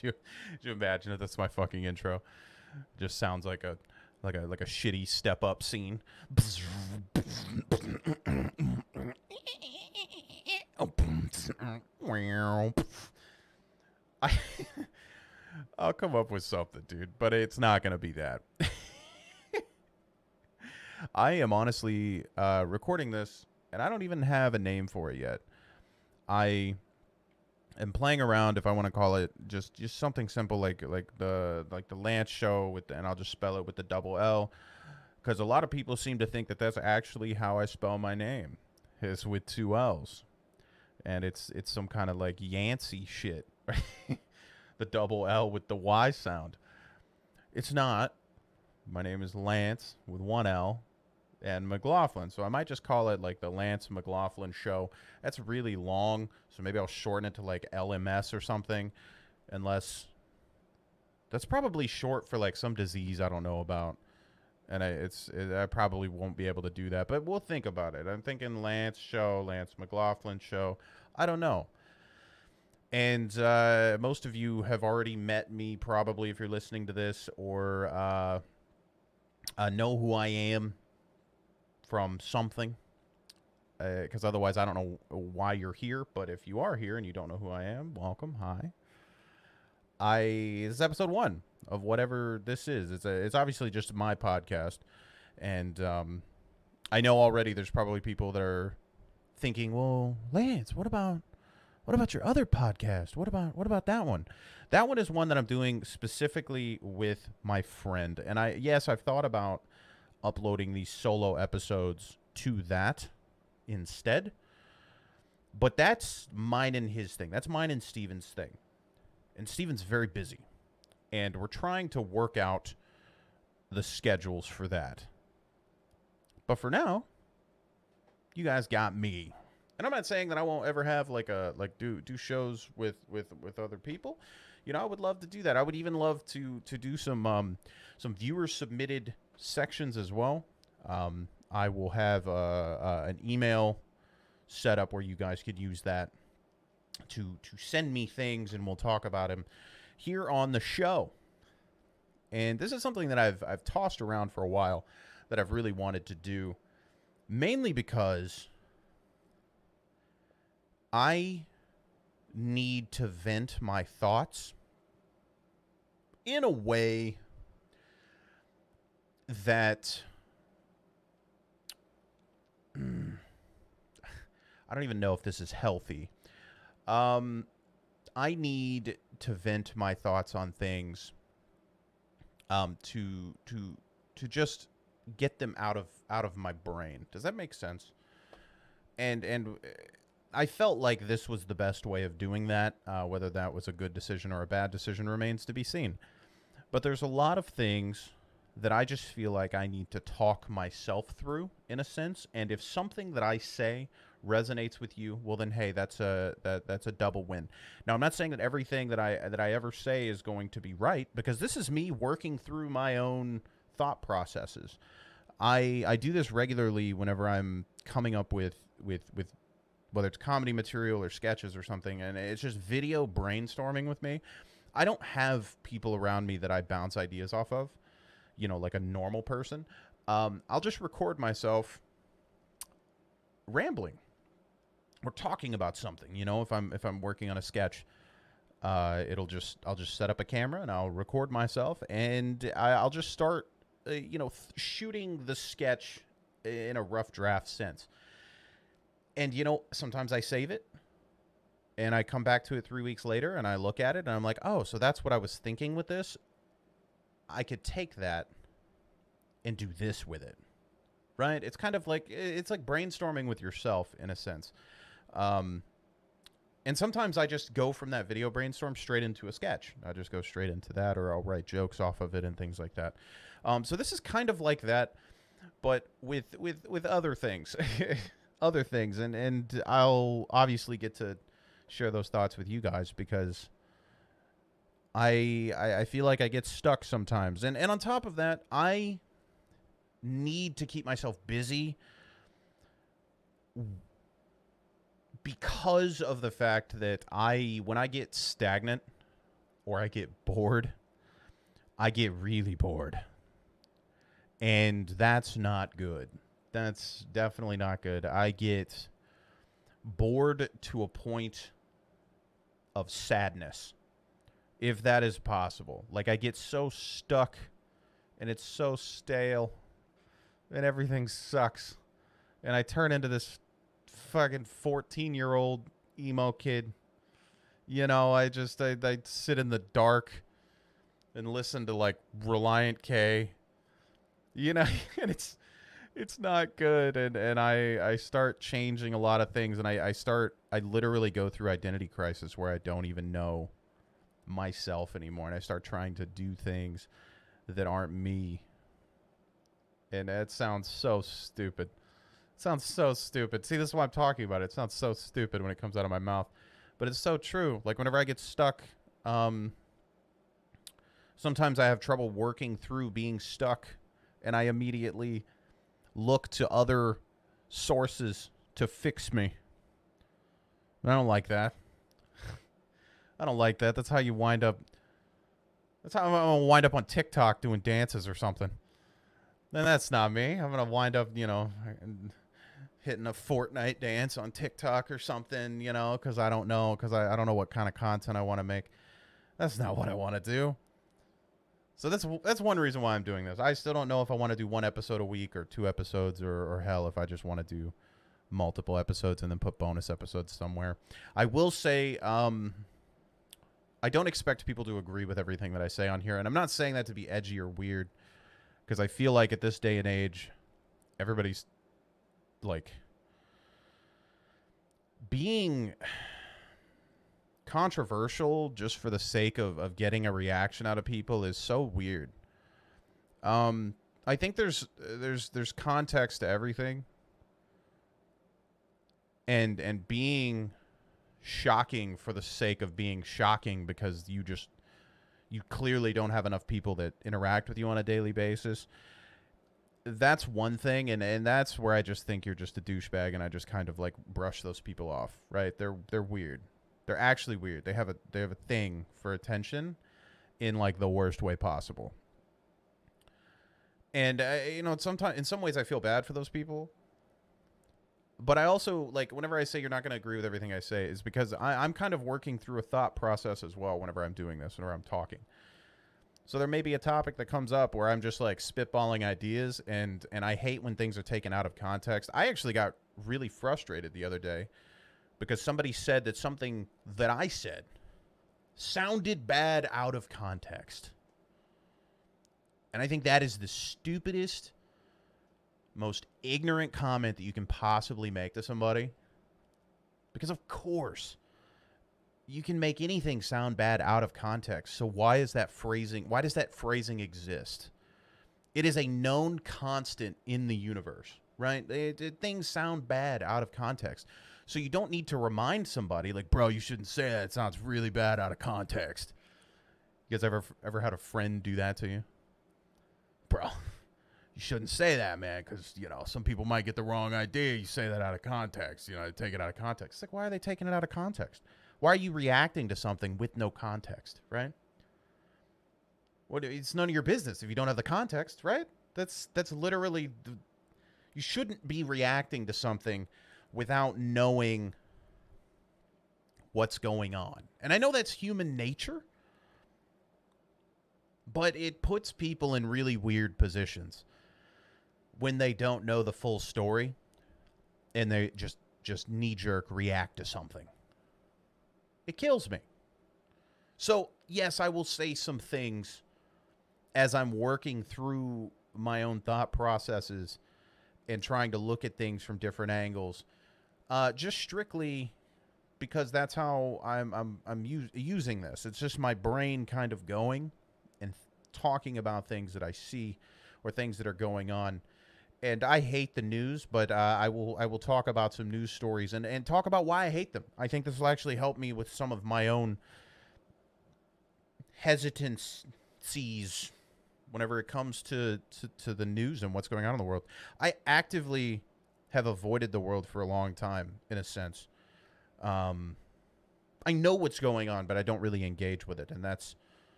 Could you imagine if that's my fucking intro? Just sounds like a shitty step up scene. I I'll come up with something, dude, but it's not gonna be that. I am honestly recording this, and I don't even have a name for it yet. I am playing around, if I want to call it just something simple like the Lance Show and I'll just spell it with the double L, because a lot of people seem to think that that's actually how I spell my name, is with two L's, and it's some kind of like Yancey shit, right? The double L with the Y sound. It's not. My name is Lance with one L and McLaughlin. So I might just call it like the Lance McLaughlin Show. That's really long, so maybe I'll shorten it to like LMS or something. Unless that's probably short for like some disease I don't know about, and I probably won't be able to do that. But we'll think about it. I'm thinking Lance Show, Lance McLaughlin Show. I don't know. And most of you have already met me, probably, if you're listening to this, or know who I am from something. Because otherwise, I don't know why you're here. But if you are here and you don't know who I am, welcome. Hi. This is episode 1 of whatever this is. It's obviously just my podcast. And I know already there's probably people that are thinking, well, Lance, what about your other podcast? What about that one? That one is one that I'm doing specifically with my friend. And I've thought about uploading these solo episodes to that instead. But that's mine and his thing. That's mine and Steven's thing. And Steven's very busy. And we're trying to work out the schedules for that. But for now, you guys got me. And I'm not saying that I won't ever have do shows with other people. You know, I would love to do that. I would even love to do some viewer submitted sections as well. I will have an email set up where you guys could use that to send me things, and we'll talk about them here on the show. And this is something that I've tossed around for a while that I've really wanted to do, mainly because I need to vent my thoughts in a way that I don't even know if this is healthy. I need to vent my thoughts on things to just get them out of my brain. Does that make sense? And I felt like this was the best way of doing that. Whether that was a good decision or a bad decision remains to be seen. But there's a lot of things that I just feel like I need to talk myself through, in a sense. And if something that I say resonates with you, well then, hey, that's a double win. Now, I'm not saying that everything that I ever say is going to be right, because this is me working through my own thought processes. I do this regularly whenever I'm coming up with whether it's comedy material or sketches or something, and it's just video brainstorming with me. I don't have people around me that I bounce ideas off of, you know, like a normal person. I'll just record myself rambling or talking about something. You know, if I'm working on a sketch, I'll just set up a camera and I'll record myself, and I'll just start, shooting the sketch in a rough draft sense. And, you know, sometimes I save it and I come back to it 3 weeks later and I look at it and I'm like, oh, so that's what I was thinking with this. I could take that and do this with it, right? It's kind of like, it's like brainstorming with yourself in a sense. And sometimes I just go from that video brainstorm straight into a sketch. I just go straight into that, or I'll write jokes off of it and things like that. So this is kind of like that, but with other things. Other things, and I'll obviously get to share those thoughts with you guys, because I feel like I get stuck sometimes, and on top of that, I need to keep myself busy because of the fact that when I get stagnant, or I get bored, I get really bored. And that's not good. That's definitely not good. I get bored to a point of sadness, if that is possible. Like, I get so stuck and it's so stale and everything sucks. And I turn into this fucking 14-year-old emo kid. You know, I sit in the dark and listen to like Reliant K. You know, and it's not good. And I start changing a lot of things, and I literally go through identity crisis where I don't even know myself anymore, and I start trying to do things that aren't me. And it sounds so stupid. It sounds so stupid. See, this is what I'm talking about. It sounds so stupid when it comes out of my mouth, but it's so true. Like, whenever I get stuck, sometimes I have trouble working through being stuck, and I immediately look to other sources to fix me. I don't like that. I don't like that. That's how you wind up. That's how I'm going to wind up on TikTok doing dances or something. Then that's not me. I'm going to wind up, you know, hitting a Fortnite dance on TikTok or something, you know, because I don't know. Because I don't know what kind of content I want to make. That's not what I want to do. So that's one reason why I'm doing this. I still don't know if I want to do one episode a week or 2 episodes or hell, if I just want to do multiple episodes and then put bonus episodes somewhere. I will say I don't expect people to agree with everything that I say on here. And I'm not saying that to be edgy or weird, because I feel like at this day and age, everybody's like being controversial just for the sake of getting a reaction out of people is so weird. I think there's context to everything, and being shocking for the sake of being shocking because you clearly don't have enough people that interact with you on a daily basis. That's one thing, and that's where I just think you're just a douchebag, and I just kind of like brush those people off, right? They're weird. They're actually weird. They have a thing for attention in like the worst way possible. And you know, sometimes in some ways I feel bad for those people. But I also, like, whenever I say you're not going to agree with everything I say, is because I'm kind of working through a thought process as well whenever I'm doing this, whenever I'm talking. So there may be a topic that comes up where I'm just like spitballing ideas, and I hate when things are taken out of context. I actually got really frustrated the other day because somebody said that something that I said sounded bad out of context. And I think that is the stupidest, most ignorant comment that you can possibly make to somebody. Because of course, you can make anything sound bad out of context. So why does that phrasing exist? It is a known constant in the universe, right? Things sound bad out of context. So you don't need to remind somebody like, bro, you shouldn't say that. It sounds really bad out of context. You guys ever had a friend do that to you? Bro, you shouldn't say that, man, because, you know, some people might get the wrong idea. You say that out of context. You know, they take it out of context. It's like, why are they taking it out of context? Why are you reacting to something with no context, right? It's none of your business if you don't have the context, right? That's literally... You shouldn't be reacting to something without knowing what's going on. And I know that's human nature, but it puts people in really weird positions when they don't know the full story and they just knee-jerk react to something. It kills me. So, yes, I will say some things as I'm working through my own thought processes and trying to look at things from different angles, just strictly because that's how I'm using this. It's just my brain kind of going and talking about things that I see or things that are going on. And I hate the news, but I will talk about some news stories and talk about why I hate them. I think this will actually help me with some of my own hesitancies whenever it comes to the news and what's going on in the world. I actively have avoided the world for a long time, in a sense. I know what's going on, but I don't really engage with it, and that's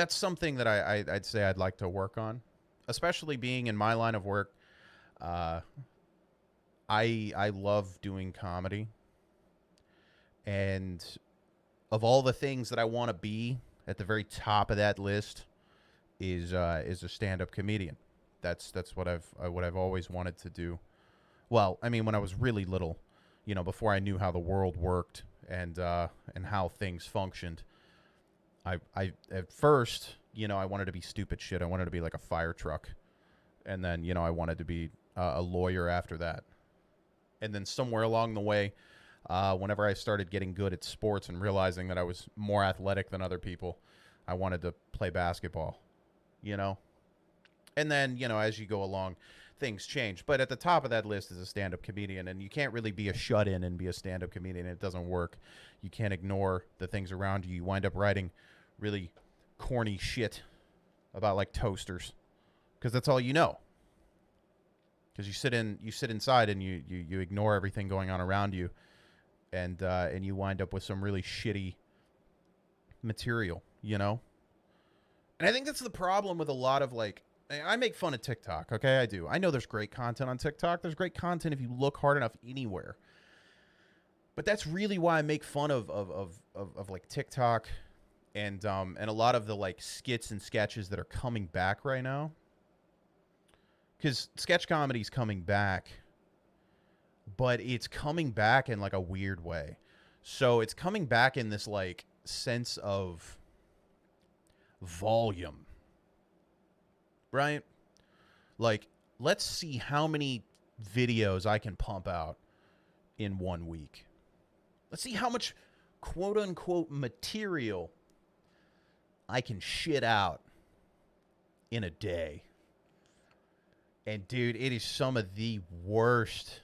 something that I'd say I'd like to work on, especially being in my line of work. Uh, I love doing comedy, and of all the things that I want to be, at the very top of that list is a stand-up comedian. That's what I've always wanted to do. Well, I mean, when I was really little, before I knew how the world worked and how things functioned, I at first, I wanted to be stupid shit. I wanted to be like a fire truck, and then I wanted to be a lawyer after that, and then somewhere along the way, whenever I started getting good at sports and realizing that I was more athletic than other people, I wanted to play basketball, and then as you go along, things change. But at the top of that list is a stand-up comedian, and you can't really be a shut-in and be a stand-up comedian. It doesn't work. You can't ignore the things around you. You wind up writing really corny shit about like toasters because that's all you know. Because you sit inside and you ignore everything going on around you, and you wind up with some really shitty material, And I think that's the problem with a lot of like. I make fun of TikTok, okay? I do. I know there's great content on TikTok. There's great content if you look hard enough anywhere. But that's really why I make fun of like TikTok and a lot of the like skits and sketches that are coming back right now. Because sketch comedy's coming back, but it's coming back in like a weird way. So it's coming back in this like sense of volume. Right? Like, let's see how many videos I can pump out in 1 week. Let's see how much quote-unquote material I can shit out in a day. And, dude, it is some of the worst,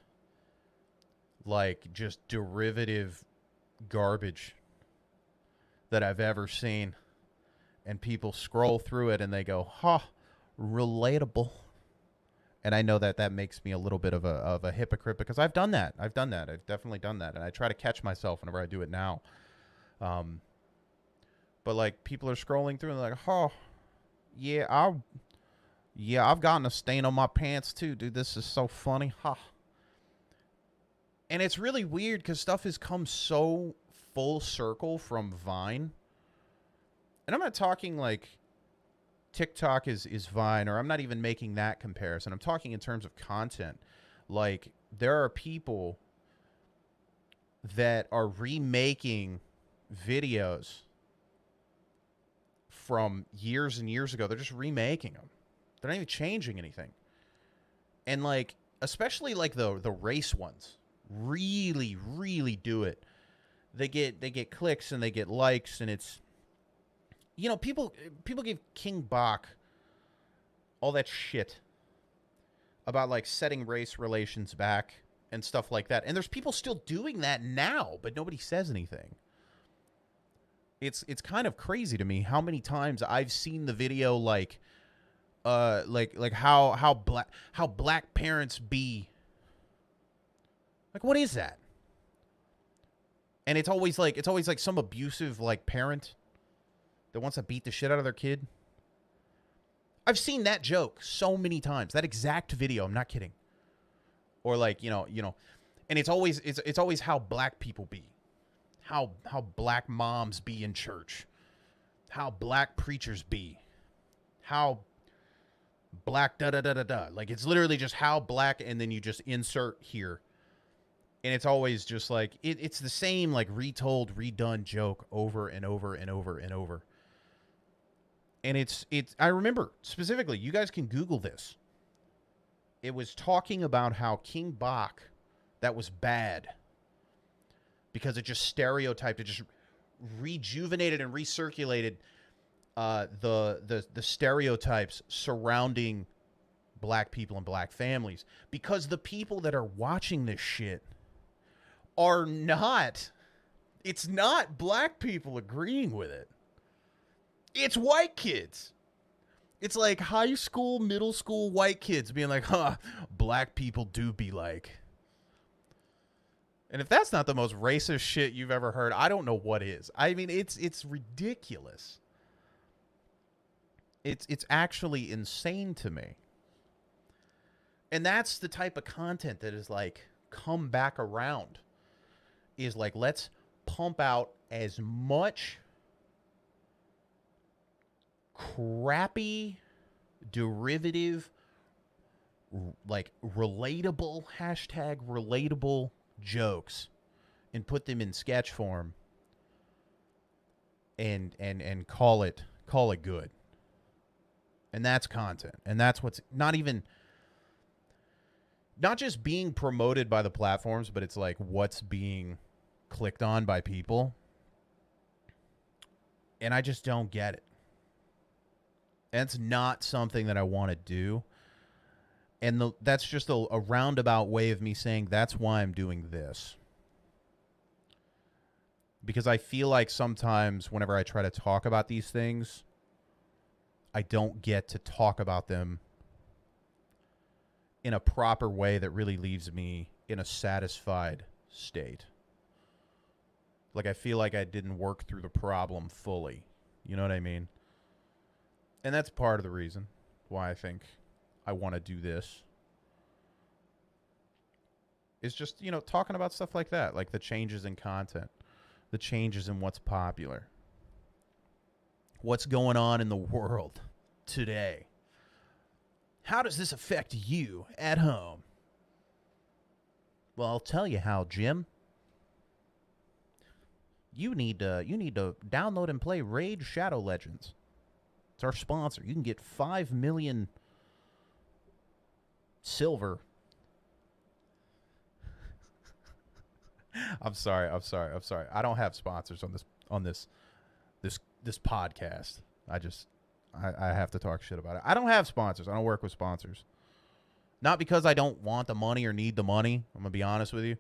like, just derivative garbage that I've ever seen. And people scroll through it and they go, relatable. And I know that makes me a little bit of a hypocrite because I've done that. I've definitely done that. And I try to catch myself whenever I do it now. But like people are scrolling through and they're like, I've gotten a stain on my pants too, dude. This is so funny. And it's really weird because stuff has come so full circle from Vine. And I'm not talking like TikTok is Vine, or I'm not even making that comparison. I'm talking in terms of content. Like, there are people that are remaking videos from years and years ago. They're just remaking them. They're not even changing anything. And, like, especially, like, the race ones really, really do it. They get clicks and they get likes, and it's... people give King Bach all that shit about, like, setting race relations back and stuff like that. And there's people still doing that now, but nobody says anything. It's kind of crazy to me how many times I've seen the video, like how black parents be. Like, what is that? And it's always like some abusive, like, parent that wants to beat the shit out of their kid. I've seen that joke so many times. That exact video. I'm not kidding. Or like, and it's always how black people be. How black moms be in church. How black preachers be. How black da-da-da-da-da. Like, it's literally just how black, and then you just insert here. And it's always just like, it's the same, like, retold, redone joke over and over and over and over. And it's I remember specifically, you guys can Google this. It was talking about how King Bach, that was bad because it just stereotyped, it just rejuvenated and recirculated the stereotypes surrounding black people and black families, because the people that are watching this shit are not, it's not black people agreeing with it. It's white kids. It's like high school, middle school white kids being like, black people do be like. And if that's not the most racist shit you've ever heard, I don't know what is. I mean, it's ridiculous. It's actually insane to me. And that's the type of content that is like come back around. Is like, let's pump out as much crappy, derivative, like relatable, hashtag relatable jokes and put them in sketch form and call it good. And that's content. And that's what's not just being promoted by the platforms, but it's like what's being clicked on by people. And I just don't get it. And it's not something that I want to do. And that's just a roundabout way of me saying that's why I'm doing this. Because I feel like sometimes whenever I try to talk about these things, I don't get to talk about them in a proper way that really leaves me in a satisfied state. Like I feel like I didn't work through the problem fully. You know what I mean? And that's part of the reason why I think I want to do this. It's just, talking about stuff like that, like the changes in content, the changes in what's popular, what's going on in the world today. How does this affect you at home? Well, I'll tell you how, Jim. You need to download and play Raid Shadow Legends. It's our sponsor. You can get 5 million silver. I'm sorry. I don't have sponsors on this podcast. I have to talk shit about it. I don't have sponsors. I don't work with sponsors. Not because I don't want the money or need the money. I'm gonna be honest with you.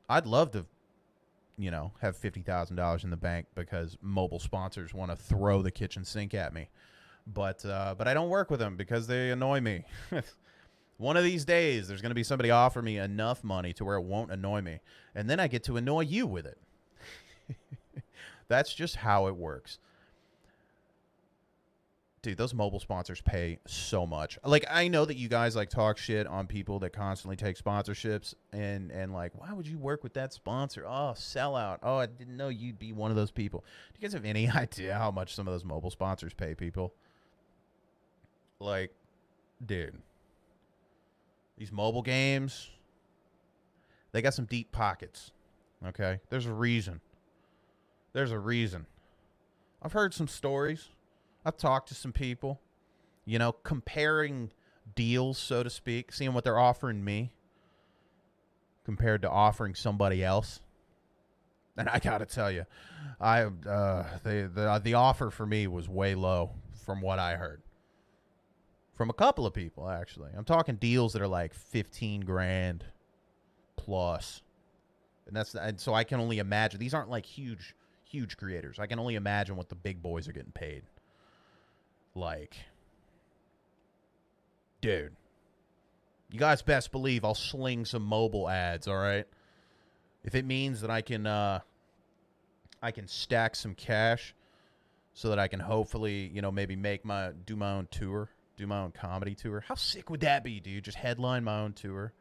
I'd love to, have $50,000 in the bank because mobile sponsors want to throw the kitchen sink at me. But I don't work with them because they annoy me. One of these days, there's going to be somebody offer me enough money to where it won't annoy me. And then I get to annoy you with it. That's just how it works. Dude, those mobile sponsors pay so much. Like, I know that you guys like talk shit on people that constantly take sponsorships and like, why would you work with that sponsor? Oh, sellout. Oh, I didn't know you'd be one of those people. Do you guys have any idea how much some of those mobile sponsors pay people? Like, dude, these mobile games, they got some deep pockets. Okay? There's a reason. I've heard some stories. I've talked to some people, comparing deals, so to speak, seeing what they're offering me compared to offering somebody else. And I got to tell you, the offer for me was way low from what I heard. From a couple of people, actually. I'm talking deals that are like 15 grand plus. And so I can only imagine. These aren't like huge creators. I can only imagine what the big boys are getting paid. Like, dude, you guys best believe I'll sling some mobile ads, all right? If it means that I can stack some cash so that I can hopefully, maybe do my own tour, do my own comedy tour. How sick would that be, dude? Just headline my own tour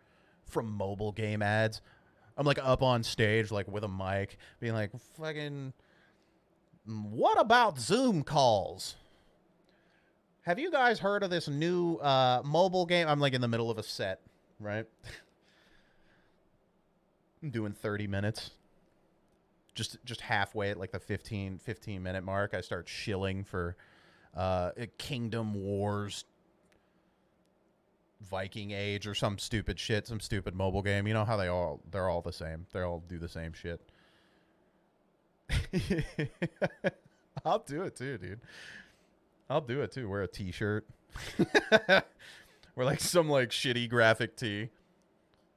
from mobile game ads. I'm like up on stage, like with a mic, being like, fucking, what about Zoom calls? Have you guys heard of this new mobile game? I'm like in the middle of a set, right? I'm doing 30 minutes. Just halfway at like the 15 minute mark, I start shilling for Kingdom Wars Viking Age or some stupid shit, some stupid mobile game. You know how they're all the same. They all do the same shit. I'll do it too, dude. I'll do it too. Wear a t-shirt. Wear like some like shitty graphic tee.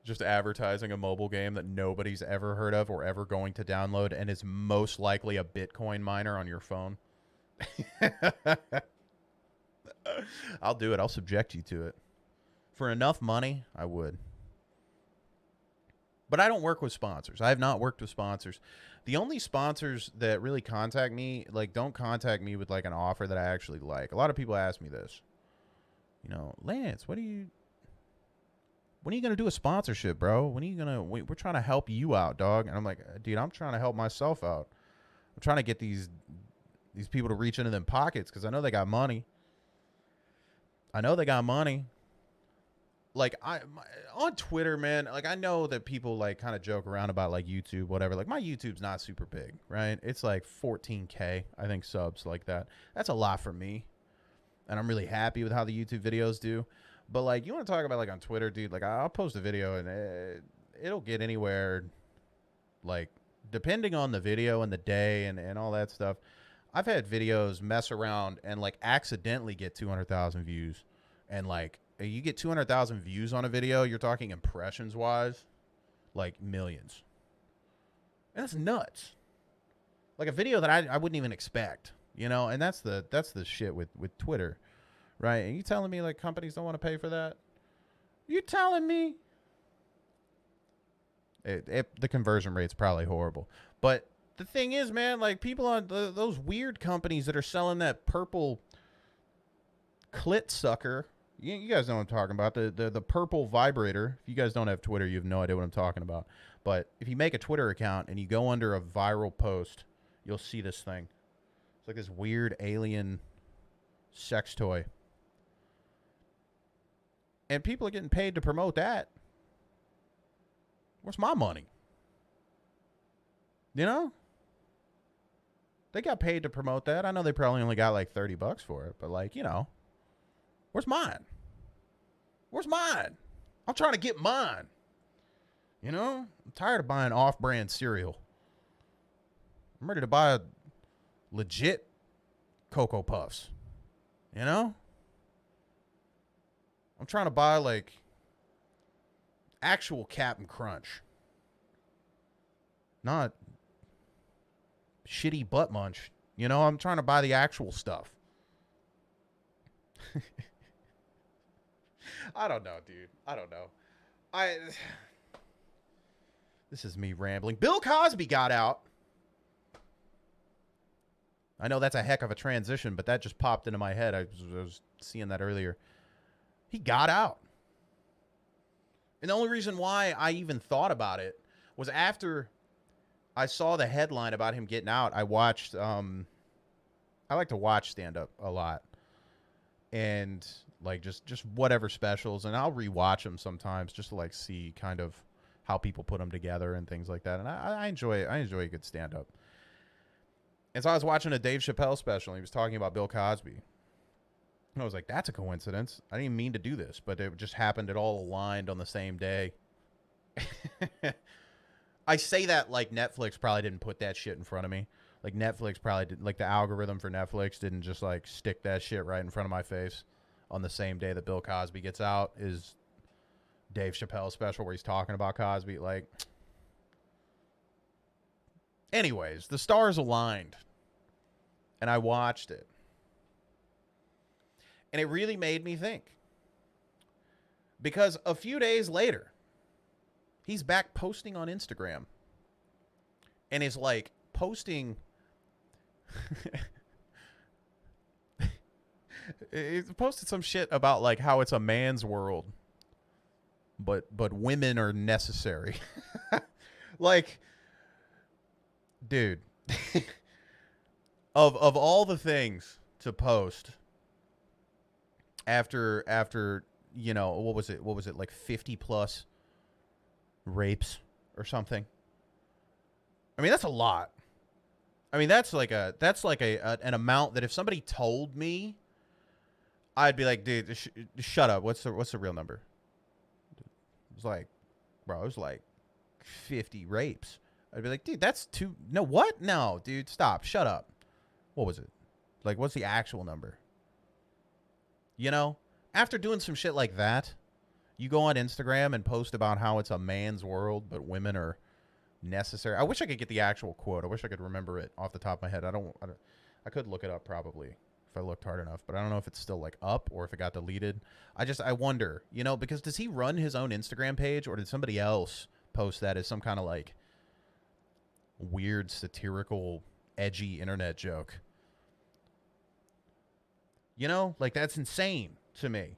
Just advertising a mobile game that nobody's ever heard of or ever going to download and is most likely a Bitcoin miner on your phone. I'll do it. I'll subject you to it. For enough money, I would. But I don't work with sponsors. I have not worked with sponsors. The only sponsors that really contact me, like, don't contact me with like an offer that I actually like. A lot of people ask me this. You know, Lance, when are you going to do a sponsorship, bro? When are you going to, we're trying to help you out, dog. And I'm like, dude, I'm trying to help myself out. I'm trying to get these people to reach into them pockets because I know they got money. Like, on Twitter, man, like, I know that people like kind of joke around about like YouTube, whatever. Like, my YouTube's not super big, right? It's like 14K, I think, subs, like that. That's a lot for me. And I'm really happy with how the YouTube videos do. But like, you want to talk about like on Twitter, dude, like I'll post a video and it'll get anywhere, like, depending on the video and the day and all that stuff. I've had videos mess around and like accidentally get 200,000 views. And like, you get 200,000 views on a video, you're talking impressions wise, like millions. And that's nuts. Like a video that I wouldn't even expect, you know? And that's the shit with Twitter, right? And you telling me like companies don't want to pay for that? You telling me? The conversion rate's probably horrible. But the thing is, man, like people on those weird companies that are selling that purple clit sucker. You guys know what I'm talking about. The purple vibrator. If you guys don't have Twitter, you have no idea what I'm talking about. But if you make a Twitter account and you go under a viral post, you'll see this thing. It's like this weird alien sex toy. And people are getting paid to promote that. Where's my money? You know? They got paid to promote that. I know they probably only got like $30 for it, but like, you know. Where's mine? Where's mine? I'm trying to get mine. You know? I'm tired of buying off-brand cereal. I'm ready to buy a legit Cocoa Puffs. You know? I'm trying to buy, like, actual Captain Crunch. Not shitty butt munch. You know? I'm trying to buy the actual stuff. I don't know, dude. I don't know. This is me rambling. Bill Cosby got out. I know that's a heck of a transition, but that just popped into my head. I was seeing that earlier. He got out. And the only reason why I even thought about it was after I saw the headline about him getting out. I watched, I like to watch stand-up a lot. And like just whatever specials, and I'll rewatch them sometimes just to like see kind of how people put them together and things like that. And I enjoy a good stand up. And so I was watching a Dave Chappelle special, and he was talking about Bill Cosby. And I was like, that's a coincidence. I didn't even mean to do this, but it just happened. It all aligned on the same day. I say that like Netflix probably didn't put that shit in front of me. Like Netflix probably did, like the algorithm for Netflix didn't just like stick that shit right in front of my face on the same day that Bill Cosby gets out is Dave Chappelle special where he's talking about Cosby. Like, anyways, the stars aligned and I watched it. And it really made me think. Because a few days later, he's back posting on Instagram and is like posting he posted some shit about like how it's a man's world, but women are necessary. Like, dude, of all the things to post after you know, what was it like 50 plus rapes or something? I mean, that's a lot. I mean, that's like an amount that if somebody told me, I'd be like, dude, shut up. What's the real number? It was like, bro, it was like 50 rapes. I'd be like, dude, that's too. No, what? No, dude, stop. Shut up. What was it? Like, what's the actual number? You know, after doing some shit like that, you go on Instagram and post about how it's a man's world, but women are necessary. I wish I could get the actual quote. I wish I could remember it off the top of my head. I could look it up probably if I looked hard enough, but I don't know if it's still like up or if it got deleted. I wonder, you know, because does he run his own Instagram page or did somebody else post that as some kind of like weird, satirical, edgy internet joke. You know, like that's insane to me.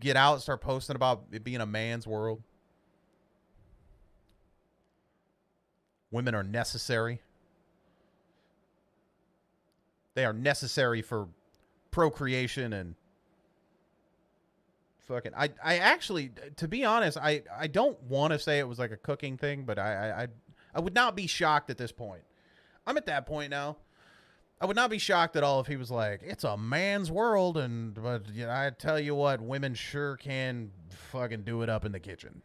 Get out, start posting about it being a man's world. Women are necessary. They are necessary for procreation and fucking. I actually, to be honest, I don't want to say it was like a cooking thing, but I would not be shocked at this point. I'm at that point now. I would not be shocked at all if he was like, it's a man's world, but you know, I tell you what, women sure can fucking do it up in the kitchen.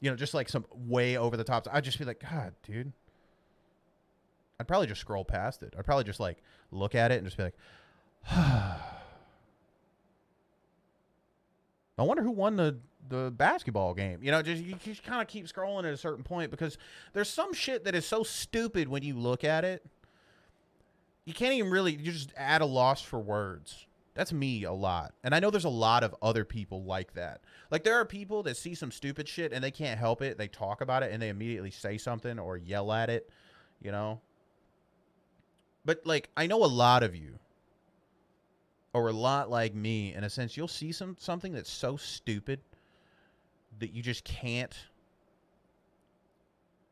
You know, just like some way over the top. I'd just be like, God, dude. I'd probably just scroll past it. I'd probably just like look at it and just be like, I wonder who won the basketball game. You know, you just kind of keep scrolling at a certain point because there's some shit that is so stupid when you look at it. You can't even really, you just add a loss for words. That's me a lot. And I know there's a lot of other people like that. Like there are people that see some stupid shit and they can't help it. They talk about it and they immediately say something or yell at it, you know? But like, I know a lot of you are a lot like me in a sense. You'll see something that's so stupid that you just can't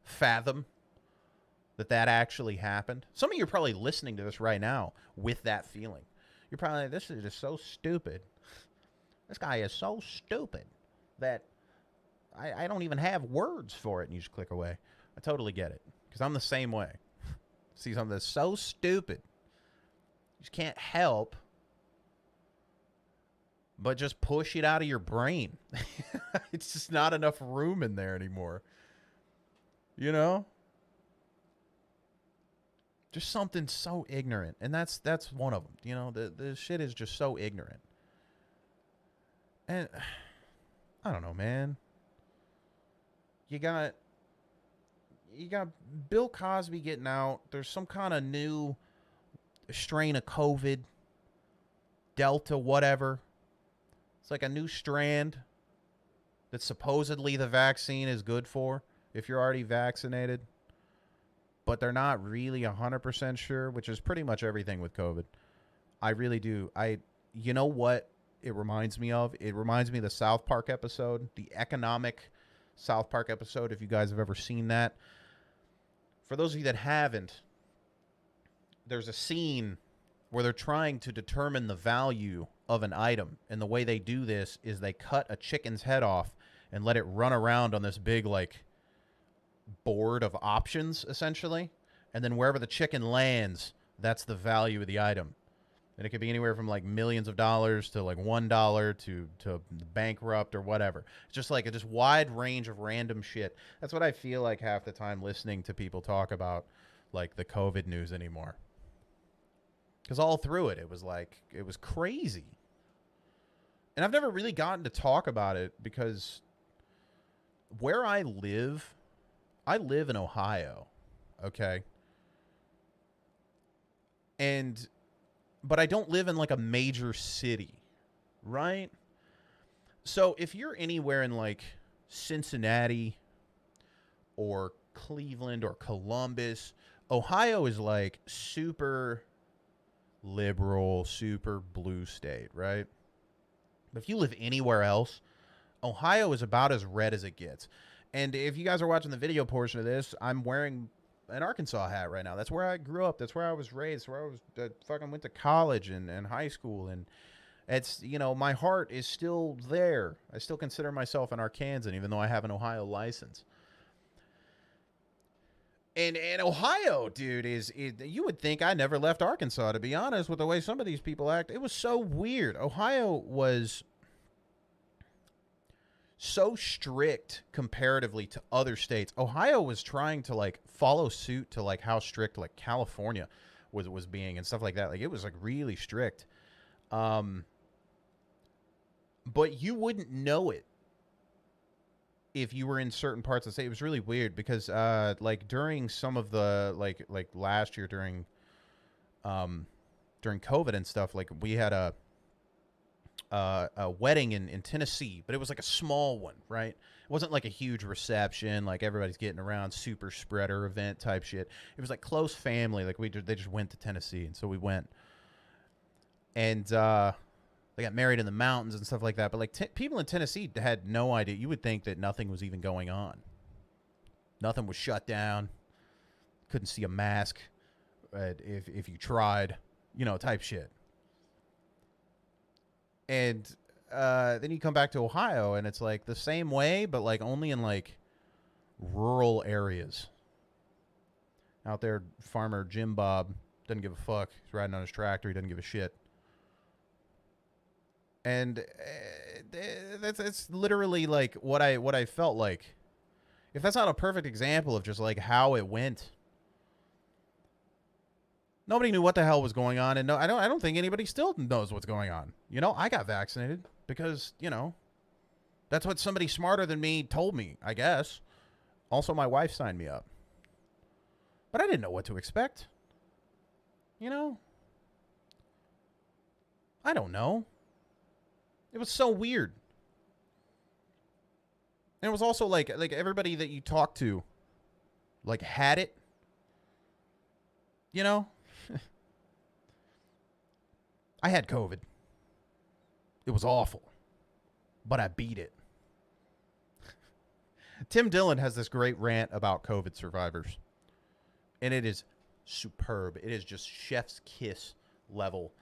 fathom that actually happened. Some of you are probably listening to this right now with that feeling. You're probably like, this is just so stupid. This guy is so stupid that I don't even have words for it. And you just click away. I totally get it. Because I'm the same way. See something that's so stupid. You just can't help but just push it out of your brain. It's just not enough room in there anymore. You know? Just something so ignorant. And that's one of them. You know, the shit is just so ignorant. And I don't know, man. You got Bill Cosby getting out. There's some kind of new strain of COVID, Delta, whatever. It's like a new strand that supposedly the vaccine is good for if you're already vaccinated. But they're not really 100% sure, which is pretty much everything with COVID. I really do. You know what it reminds me of? It reminds me of the South Park episode, the economic South Park episode, if you guys have ever seen that. For those of you that haven't, there's a scene where they're trying to determine the value of an item. And the way they do this is they cut a chicken's head off and let it run around on this big, like, board of options, essentially. And then wherever the chicken lands, that's the value of the item. And it could be anywhere from like millions of dollars to like $1 to bankrupt or whatever. It's just like a just wide range of random shit. That's what I feel like half the time listening to people talk about like the COVID news anymore. Because all through it, it was like, it was crazy. And I've never really gotten to talk about it because where I live in Ohio, okay? But I don't live in like a major city, right? So if you're anywhere in like Cincinnati or Cleveland or Columbus, Ohio is like super liberal, super blue state, right? But if you live anywhere else, Ohio is about as red as it gets. And if you guys are watching the video portion of this, I'm wearing an Arkansas hat right now. That's where I grew up. That's where I was raised. That's where I was fucking went to college and high school. And it's, you know, my heart is still there. I still consider myself an Arkansan, even though I have an Ohio license. And Ohio, dude, you would think I never left Arkansas, to be honest, with the way some of these people act. It was so weird. Ohio was so strict comparatively to other states. Ohio was trying to like follow suit to like how strict like California was being and stuff like that. Like it was like really strict. But you wouldn't know it if you were in certain parts of the state. It was really weird because like during some of the like last year during COVID and stuff, like we had a a wedding in Tennessee, but it was like a small one, right? It wasn't like a huge reception, like everybody's getting around, super spreader event type shit. It was like close family. Like they just went to Tennessee, and so we went, and they got married in the mountains and stuff like that. But like people in Tennessee had no idea. You would think that nothing was even going on. Nothing was shut down. Couldn't see a mask if you tried, type shit. And then you come back to Ohio, and it's like the same way, but like only in like rural areas. Out there, farmer Jim Bob doesn't give a fuck. He's riding on his tractor. He doesn't give a shit. And that's literally like what I felt like. If that's not a perfect example of just like how it went. Nobody knew what the hell was going on, and no, I don't think anybody still knows what's going on. I got vaccinated because, that's what somebody smarter than me told me, I guess. Also, my wife signed me up. But I didn't know what to expect. I don't know. It was so weird. And it was also like everybody that you talk to like had it. I had COVID. It was awful, but I beat it. Tim Dillon has this great rant about COVID survivors, and it is superb. It is just chef's kiss level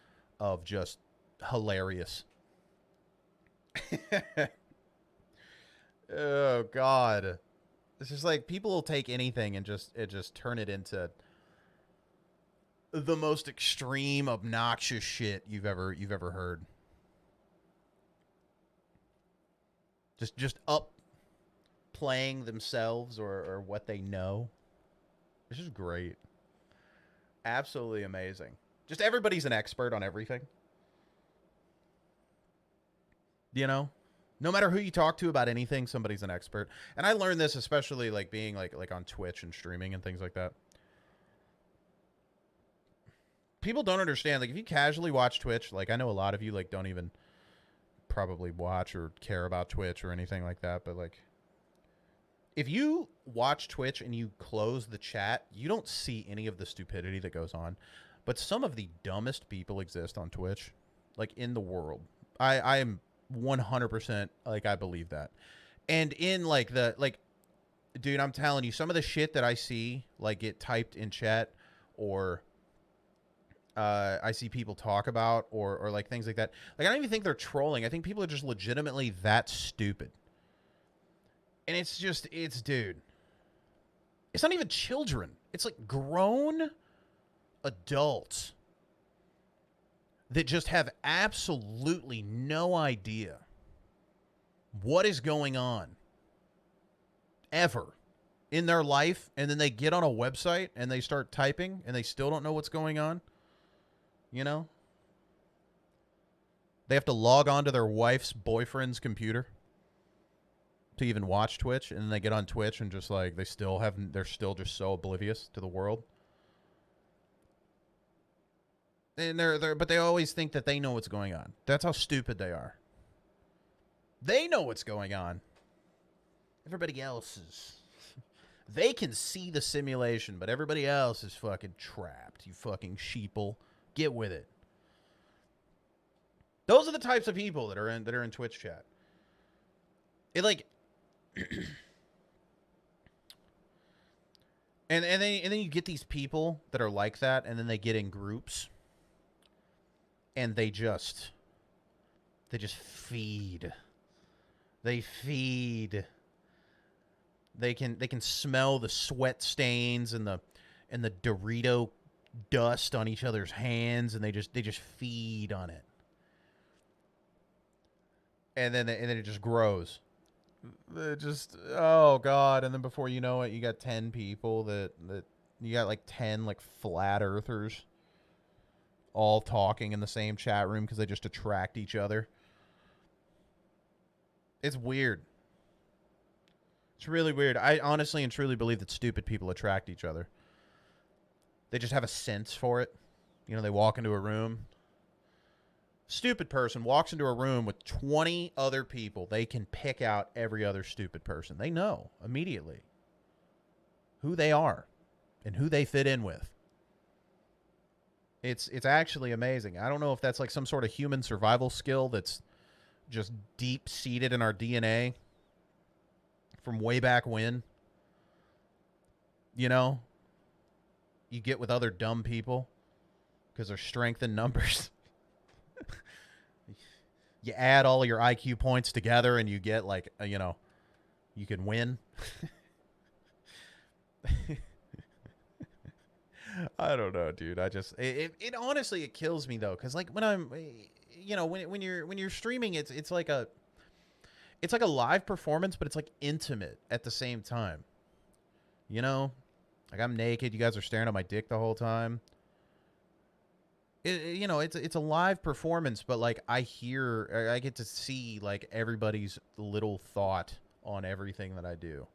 of just hilarious. Oh, God. It's just like people will take anything and just turn it into the most extreme, obnoxious shit you've ever heard. Just up playing themselves or what they know. It's just great. Absolutely amazing. Just everybody's an expert on everything. No matter who you talk to about anything, somebody's an expert. And I learned this especially like being like on Twitch and streaming and things like that. People don't understand, like if you casually watch Twitch, like I know a lot of you like don't even probably watch or care about Twitch or anything like that, but like if you watch Twitch and you close the chat, you don't see any of the stupidity that goes on. But some of the dumbest people exist on Twitch, like in the world. I am 100% like I believe that. And in like dude, I'm telling you, some of the shit that I see like get typed in chat or I see people talk about or like things like that. Like I don't even think they're trolling. I think people are just legitimately that stupid. And dude. It's not even children. It's like grown adults that just have absolutely no idea what is going on ever in their life. And then they get on a website and they start typing and they still don't know what's going on. They have to log on to their wife's boyfriend's computer to even watch Twitch, and then they get on Twitch and just like they're still just so oblivious to the world. And but they always think that they know what's going on. That's how stupid they are. They know what's going on. Everybody else is. They can see the simulation, but everybody else is fucking trapped. You fucking sheeple. Get with it. Those are the types of people that are in Twitch chat. It like and then you get these people that are like that, and then they get in groups and they just feed. They feed. They can smell the sweat stains and the Dorito dust on each other's hands, and they just feed on it. And then it just grows. It just, oh God. And then before you know it, you got 10 people that you got like 10 like flat earthers all talking in the same chat room because they just attract each other. It's weird. It's really weird. I honestly and truly believe that stupid people attract each other. They just have a sense for it. They walk into a room Stupid person walks into a room with 20 other people. They can pick out every other stupid person. They know immediately who they are and who they fit in with. It's actually amazing. I don't know if that's like some sort of human survival skill that's just deep seated in our DNA from way back when. You know, you get with other dumb people because there's strength in numbers. You add all of your IQ points together and you get like, you can win. I don't know, dude. I just it honestly it kills me though, because like when I'm, when you're streaming, it's like a live performance, but it's like intimate at the same time. Like I'm naked, you guys are staring at my dick the whole time. It's a live performance, but like I get to see like everybody's little thought on everything that I do.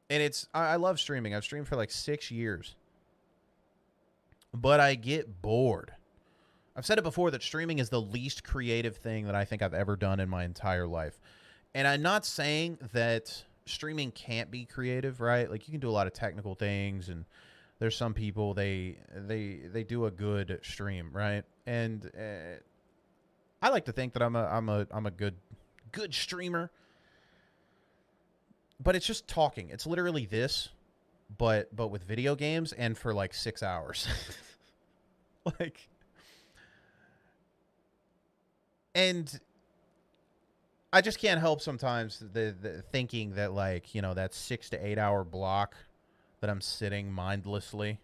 And I love streaming. I've streamed for like 6 years. But I get bored. I've said it before that streaming is the least creative thing that I think I've ever done in my entire life. And I'm not saying that streaming can't be creative, right? Like you can do a lot of technical things, and there's some people they do a good stream, right? And I like to think that I'm a good streamer. But it's just talking. It's literally this, but with video games, and for like 6 hours. Like, and I just can't help sometimes the thinking that like, that 6 to 8 hour block that I'm sitting mindlessly.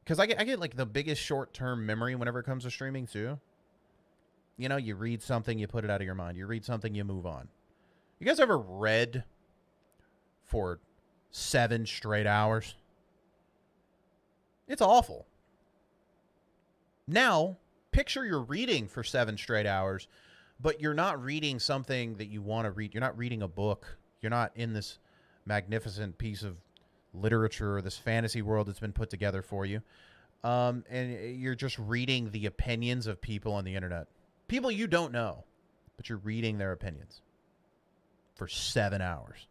Because I get like the biggest short-term memory whenever it comes to streaming too. You read something, you put it out of your mind. You read something, you move on. You guys ever read for 7 straight hours? It's awful. Now, picture you're reading for 7 straight hours, but you're not reading something that you want to read. You're not reading a book. You're not in this magnificent piece of literature or this fantasy world that's been put together for you. And you're just reading the opinions of people on the internet. People you don't know, but you're reading their opinions. For 7 hours.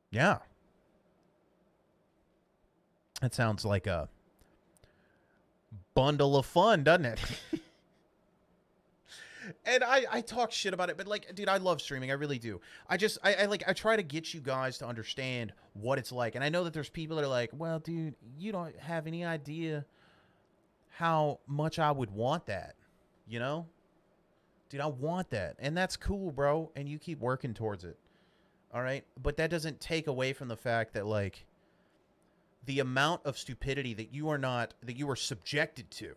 Yeah. That sounds like a bundle of fun, doesn't it? And I talk shit about it, but like, dude, I love streaming. I really do. I try to get you guys to understand what it's like. And I know that there's people that are like, well, dude, you don't have any idea how much I would want that, Dude, I want that. And that's cool, bro. And you keep working towards it. All right? But that doesn't take away from the fact that, like, the amount of stupidity that you are subjected to.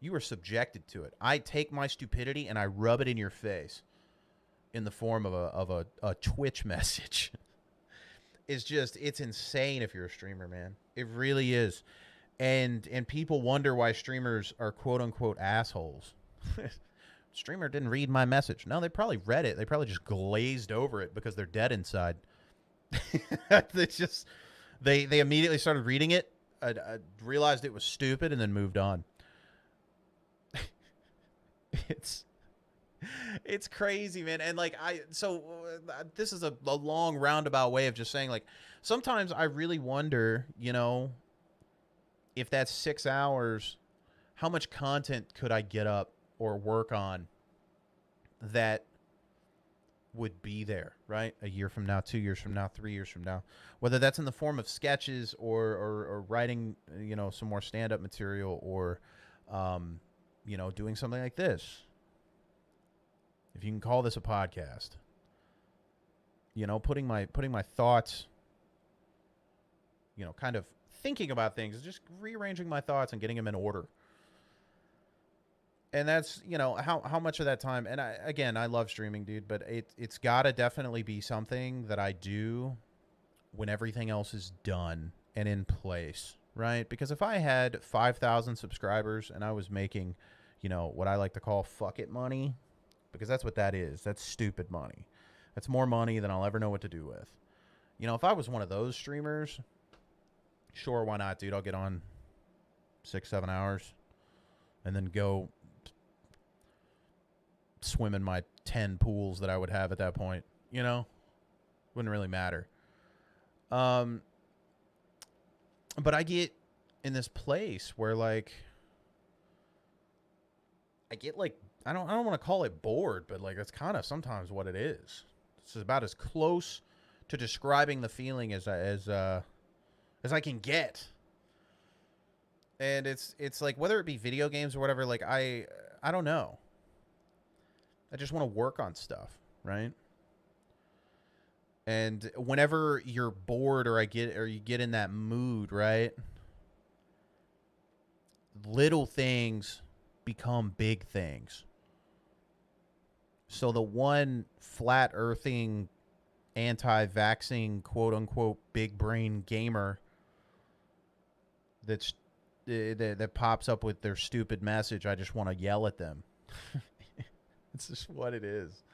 You are subjected to it. I take my stupidity and I rub it in your face in the form of a Twitch message. It's insane if you're a streamer, man. It really is. And people wonder why streamers are quote unquote assholes. Streamer didn't read my message. No, they probably read it. They probably just glazed over it because they're dead inside. They immediately started reading it, realized it was stupid, and then moved on. It's crazy, man. And like this is a long roundabout way of just saying, like, sometimes I really wonder, if that's 6 hours, how much content could I get up or work on that would be there, right? A year from now, 2 years from now, 3 years from now, whether that's in the form of sketches or writing, some more stand-up material, or, doing something like this. If you can call this a podcast, putting my thoughts, kind of thinking about things, just rearranging my thoughts and getting them in order. And that's, how much of that time. And I love streaming, dude, but it's got to definitely be something that I do when everything else is done and in place, right? Because if I had 5,000 subscribers and I was making, what I like to call fuck it money, because that's what that is. That's stupid money. That's more money than I'll ever know what to do with. If I was one of those streamers, Sure, why not, dude? I'll get on 6-7 hours and then go swim in my 10 pools that I would have at that point. You know, wouldn't really matter. But I get in this place where, like, I get, like, I don't want to call it bored, but, like, that's kind of sometimes what it is. It's about as close to describing the feeling as I can get. And it's like, whether it be video games or whatever, like, I don't know. I just want to work on stuff, right? And whenever you're bored or you get in that mood, right? Little things become big things. So the one flat earthing, anti-vaxxing, quote unquote, big brain gamer that pops up with their stupid message, I just want to yell at them. It's just what it is.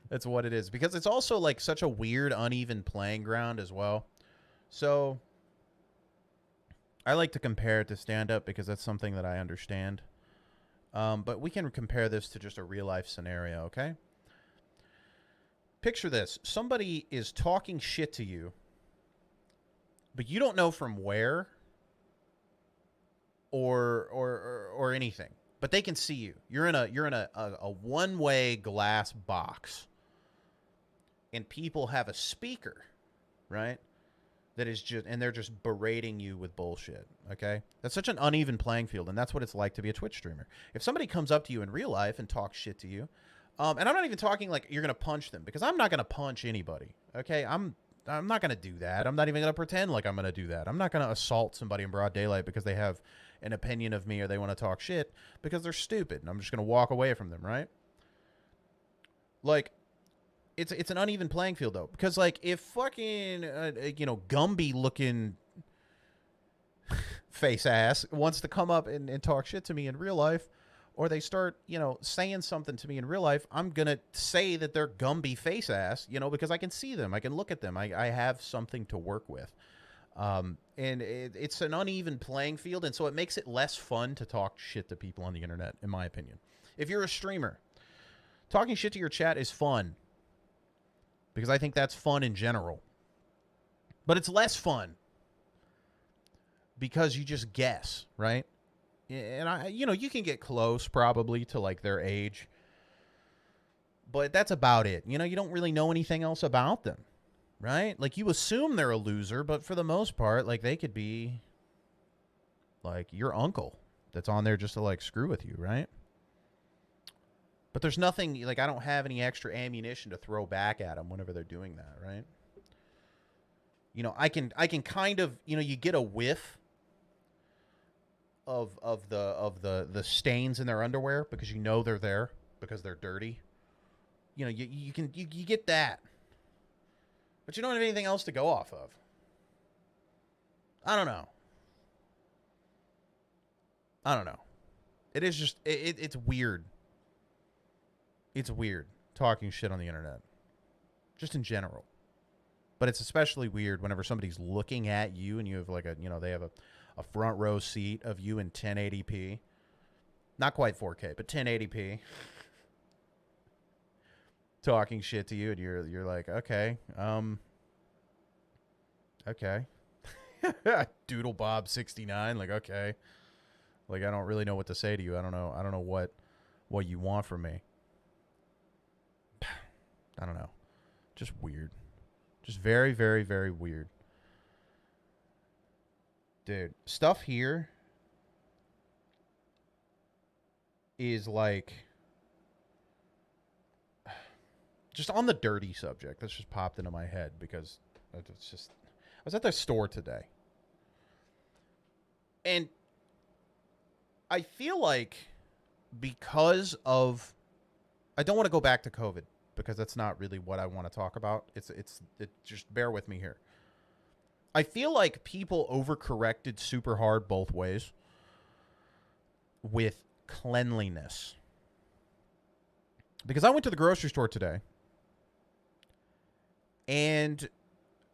That's what it is. Because it's also, like, such a weird, uneven playing ground as well. So I like to compare it to stand-up because that's something that I understand. But we can compare this to just a real-life scenario, okay? Picture this. Somebody is talking shit to you, but you don't know from where or anything. But they can see you. You're in a one-way glass box. And people have a speaker, right? That is just, and they're just berating you with bullshit, okay? That's such an uneven playing field, and that's what it's like to be a Twitch streamer. If somebody comes up to you in real life and talks shit to you, and I'm not even talking like you're going to punch them, because I'm not going to punch anybody, okay? I'm not going to do that. I'm not even going to pretend like I'm going to do that. I'm not going to assault somebody in broad daylight because they have an opinion of me or they want to talk shit because they're stupid, and I'm just going to walk away from them, right? Like, it's an uneven playing field, though, because, like, if fucking Gumby looking face ass wants to come up and talk shit to me in real life, or they start saying something to me in real life, I'm gonna say that they're Gumby face ass, because I can see them, I can look at them, I have something to work with, and it's an uneven playing field, and so it makes it less fun to talk shit to people on the internet, in my opinion. If you're a streamer, talking shit to your chat is fun. Because I think that's fun in general. But it's less fun because you just guess, right? And you can get close probably to, like, their age. But that's about it. You don't really know anything else about them, right? Like, you assume they're a loser, but for the most part, like, they could be, like, your uncle that's on there just to, like, screw with you, right? But there's nothing, like, I don't have any extra ammunition to throw back at them whenever they're doing that, right? I can kind of, you get a whiff of the stains in their underwear because they're there because they're dirty. You get that. But you don't have anything else to go off of. I don't know. It is just it's weird. It's weird talking shit on the internet, just in general. But it's especially weird whenever somebody's looking at you and you have, like, they have a front row seat of you in 1080p. Not quite 4K, but 1080p. Talking shit to you, and you're like, okay. Doodle Bob 69, like, okay. Like, I don't really know what to say to you. I don't know what you want from me. I don't know. Just weird. Just very, very, very weird. Dude, stuff here is, like, just on the dirty subject. That's just popped into my head because it's just, I was at the store today. And I feel like because of, I don't want to go back to COVID, because that's not really what I want to talk about. It just bear with me here. I feel like people overcorrected super hard both ways with cleanliness. Because I went to the grocery store today, and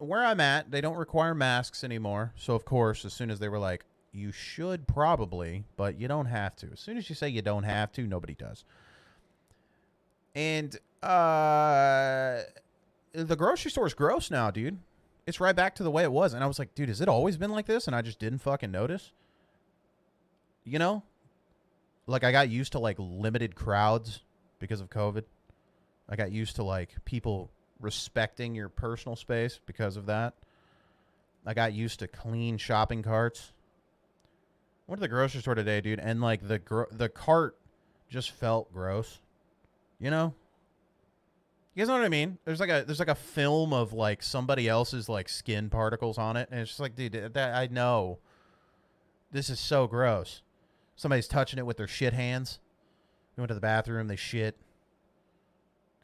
where I'm at, they don't require masks anymore. So, of course, as soon as they were like, you should probably, but you don't have to. As soon as you say you don't have to, nobody does. And the grocery store is gross now, dude. It's right back to the way it was. And I was like, dude, has it always been like this? And I just didn't fucking notice. You know? Like, I got used to, like, limited crowds because of COVID. I got used to, like, people respecting your personal space because of that. I got used to clean shopping carts. I went to the grocery store today, dude, and, like, the cart just felt gross. You know? You guys know what I mean? There's like a film of, like, somebody else's, like, skin particles on it, and it's just like, dude, I know. This is so gross. Somebody's touching it with their shit hands. They went to the bathroom, they shit.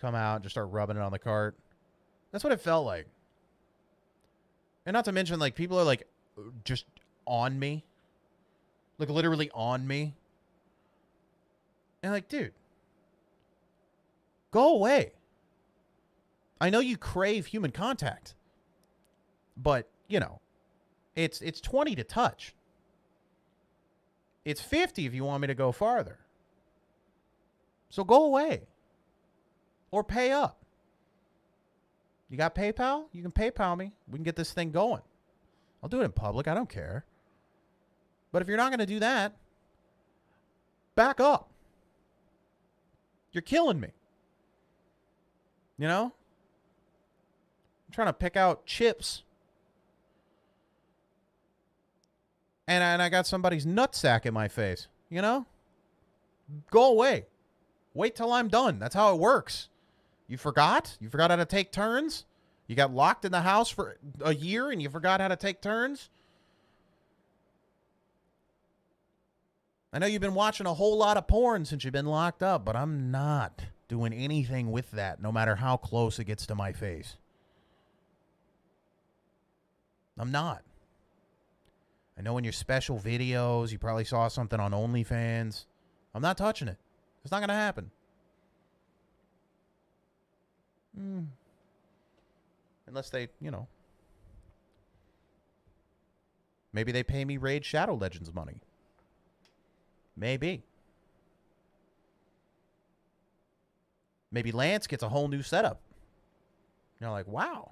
Come out, just start rubbing it on the cart. That's what it felt like. And not to mention, like, people are, like, just on me. Like, literally on me. And, like, dude. Go away. I know you crave human contact. But, you know, it's 20 to touch. It's 50 if you want me to go farther. So go away. Or pay up. You got PayPal? You can PayPal me. We can get this thing going. I'll do it in public. I don't care. But if you're not going to do that, back up. You're killing me. You know? I'm trying to pick out chips. And I got somebody's nutsack in my face. You know? Go away. Wait till I'm done. That's how it works. You forgot? You forgot how to take turns? You got locked in the house for a year and you forgot how to take turns? I know you've been watching a whole lot of porn since you've been locked up, but I'm not doing anything with that, no matter how close it gets to my face. I'm not. I know in your special videos, you probably saw something on OnlyFans. I'm not touching it. It's not going to happen. Unless they, you know. Maybe they pay me Raid Shadow Legends money. Maybe. Maybe Lance gets a whole new setup. You're like, wow.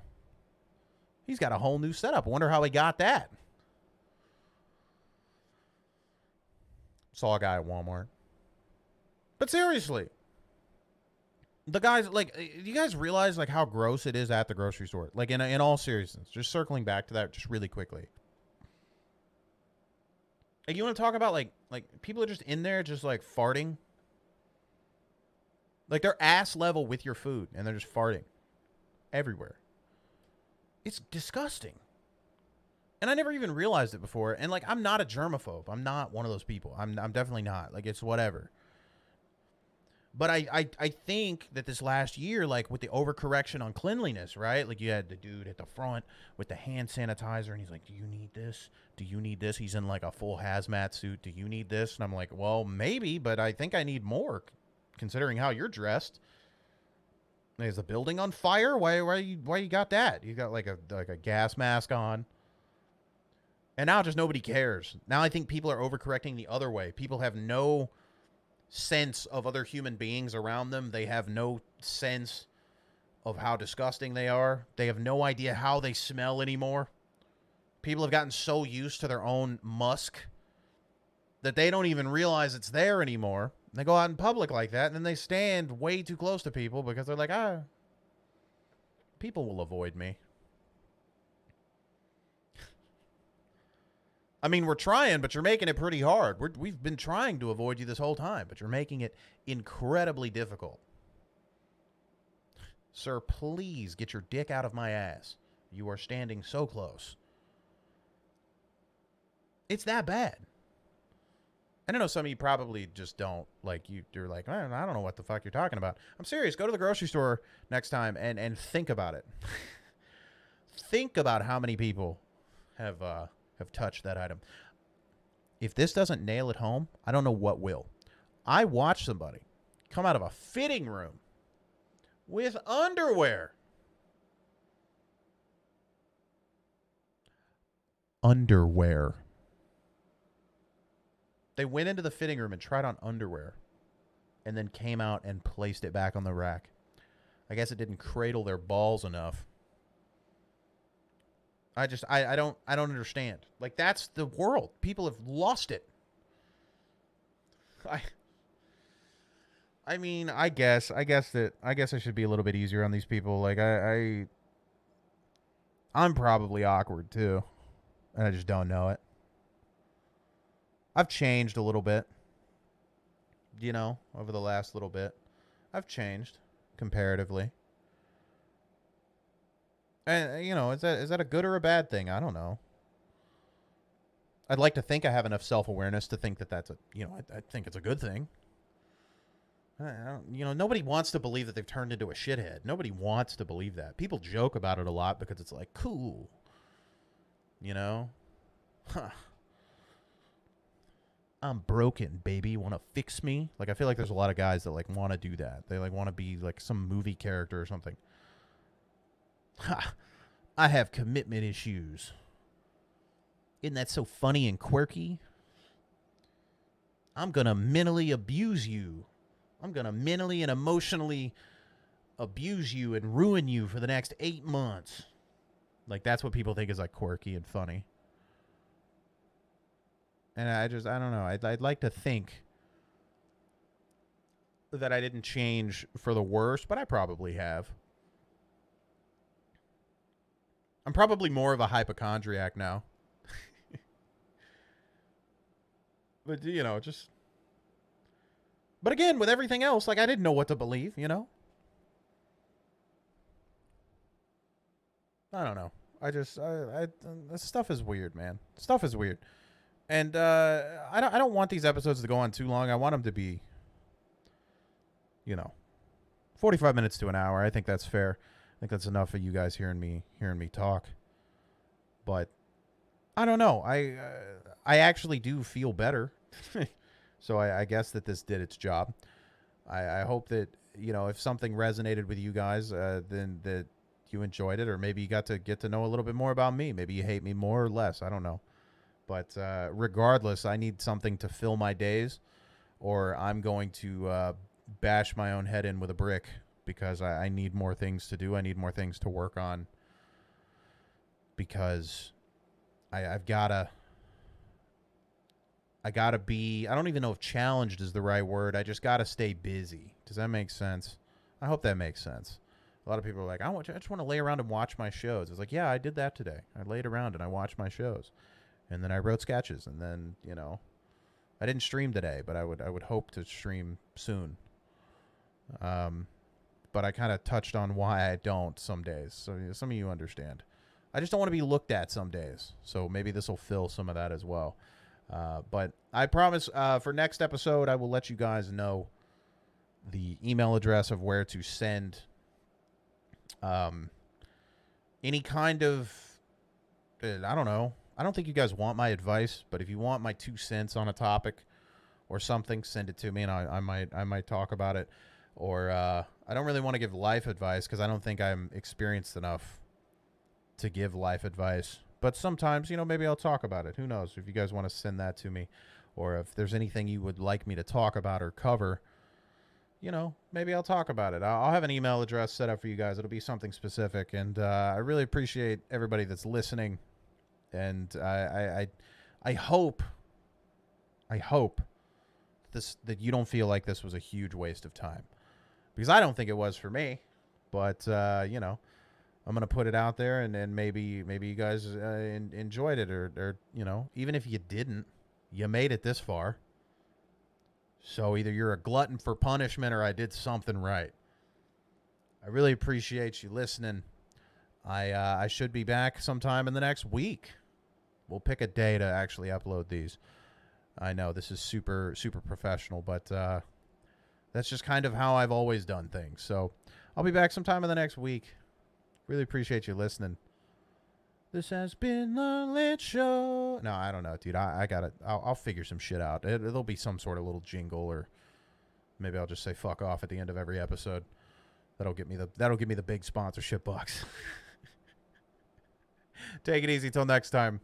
He's got a whole new setup. I wonder how he got that. Saw a guy at Walmart. But seriously. The guys, like, you guys realize, like, how gross it is at the grocery store? Like, in all seriousness. Just circling back to that just really quickly. Like, you want to talk about, like people are just in there just, like, farting? Like, they're ass level with your food, and they're just farting. Everywhere. It's disgusting. And I never even realized it before. And, like, I'm not a germaphobe. I'm not one of those people. I'm definitely not. Like, it's whatever. But I think that this last year, like, with the overcorrection on cleanliness, right? Like, you had the dude at the front with the hand sanitizer, and he's like, do you need this? Do you need this? He's in, like, a full hazmat suit. Do you need this? And I'm like, well, maybe, but I think I need more, considering how you're dressed. Is the building on fire? Why you got that? You got, like a gas mask on. And now just nobody cares. Now I think people are overcorrecting the other way. People have no sense of other human beings around them. They have no sense of how disgusting they are. They have no idea how they smell anymore. People have gotten so used to their own musk that they don't even realize it's there anymore. They go out in public like that, and then they stand way too close to people because they're like, people will avoid me. I mean, we're trying, but you're making it pretty hard. We've been trying to avoid you this whole time, but you're making it incredibly difficult. Sir, please get your dick out of my ass. You are standing so close. It's that bad. And I know some of you probably just don't, like, you're like, I don't know what the fuck you're talking about. I'm serious. Go to the grocery store next time and think about it. Think about how many people have touched that item. If this doesn't nail it home, I don't know what will. I watched somebody come out of a fitting room. With underwear. underwear. They went into the fitting room and tried on underwear and then came out and placed it back on the rack. I guess it didn't cradle their balls enough. I don't understand. Like, that's the world. People have lost it. I mean, I guess I should be a little bit easier on these people. Like, I'm probably awkward too, and I just don't know it. I've changed a little bit, over the last little bit. I've changed comparatively. And is that a good or a bad thing? I don't know. I'd like to think I have enough self-awareness to think that that's I think it's a good thing. Nobody wants to believe that they've turned into a shithead. Nobody wants to believe that. People joke about it a lot because it's like, cool. Huh. I'm broken, baby. Want to fix me? Like, I feel like there's a lot of guys that, like, want to do that. They, like, want to be, like, some movie character or something. Ha! I have commitment issues. Isn't that so funny and quirky? I'm going to mentally abuse you. I'm going to mentally and emotionally abuse you and ruin you for the next 8 months. Like, that's what people think is, like, quirky and funny. And I don't know. I'd like to think that I didn't change for the worse, but I probably have. I'm probably more of a hypochondriac now. But, just... But again, with everything else, like, I didn't know what to believe, I don't know. This stuff is weird, man. Stuff is weird. And I don't want these episodes to go on too long. I want them to be, 45 minutes to an hour. I think that's fair. I think that's enough of you guys hearing me talk. But I don't know. I actually do feel better. So I guess that this did its job. I hope that, if something resonated with you guys, then that you enjoyed it, or maybe you got to get to know a little bit more about me. Maybe you hate me more or less. I don't know. But regardless, I need something to fill my days, or I'm going to bash my own head in with a brick because I need more things to do. I need more things to work on because I've got to... I got to be, I don't even know if challenged is the right word. I just got to stay busy. Does that make sense? I hope that makes sense. A lot of people are like, I just want to lay around and watch my shows. It's like, yeah, I did that today. I laid around and I watched my shows. And then I wrote sketches. And then, I didn't stream today, but I would hope to stream soon. But I kind of touched on why I don't some days. So some of you understand. I just don't want to be looked at some days. So maybe this will fill some of that as well. But I promise for next episode, I will let you guys know the email address of where to send any kind of, I don't know. I don't think you guys want my advice, but if you want my 2 cents on a topic or something, send it to me and I might talk about it. Or I don't really want to give life advice because I don't think I'm experienced enough to give life advice. But sometimes, maybe I'll talk about it. Who knows? If you guys want to send that to me, or if there's anything you would like me to talk about or cover, maybe I'll talk about it. I'll have an email address set up for you guys. It'll be something specific. And I really appreciate everybody that's listening. And I hope that you don't feel like this was a huge waste of time. Because I don't think it was for me. But, I'm going to put it out there, and maybe you guys enjoyed it, or even if you didn't, you made it this far. So either you're a glutton for punishment or I did something right. I really appreciate you listening. I should be back sometime in the next week. We'll pick a day to actually upload these. I know this is super, super professional, but that's just kind of how I've always done things. So I'll be back sometime in the next week. Really appreciate you listening. This has been the Lance Show. No, I don't know, dude. I got it. I'll figure some shit out. It'll be some sort of little jingle, or maybe I'll just say "fuck off" at the end of every episode. That'll give me the big sponsorship bucks. Take it easy till next time.